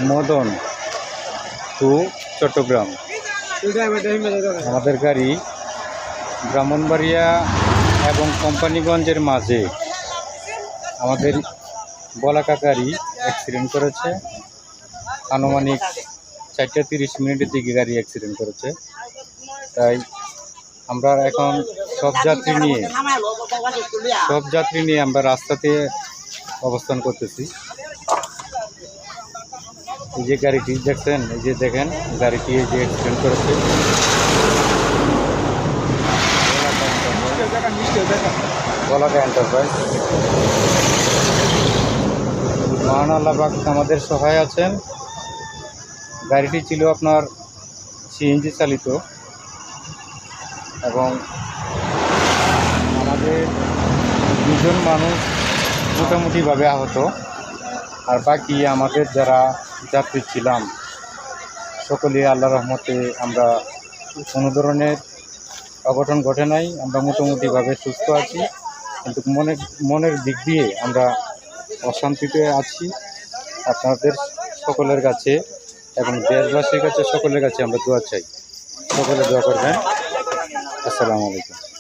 Madan two Chittagong. আমাদের গাড়ি ব্রাহ্মণবাড়িয়া এবং কোম্পানিগঞ্জের মাঝে আমাদের বলাকা গাড়ি অ্যাক্সিডেন্ট করেছে। আনুমানিক 4:30 মিনিটের দিকে গাড়ি অ্যাক্সিডেন্ট করেছে। তাই আমরা এখন সব যাত্রী নিয়ে আমরা রাস্তাতে অবস্থান করতেছি। এই যে গাড়িটি দেখছেন, এই যে দেখেন গাড়িটি এই যে অ্যাক্সিডেন্ট করেছে। বলাকা এন্টারপ্রাইজ। মহান আল্লাহ পাক আমাদের সহায় আছেন। গাড়িটি ছিল আপনার সিএনজি চালিত এবং আমাদের দুজন মানুষ মোটামুটিভাবে আহত, আর বাকি আমাদের যারা যাত্রী ছিলাম সকলে আল্লাহর রহমতে আমরা কোনো ধরনের অঘটন ঘটে নাই। আমরা মোটামুটিভাবে সুস্থ আছি, কিন্তু মনের দিক দিয়ে আমরা অশান্তিতে আছি। আপনাদের সকলের কাছে এবং দেশবাসীর কাছে সকলের কাছে আমরা দোয়া চাই। সকলে দোয়া করবেন। আসসালামু আলাইকুম।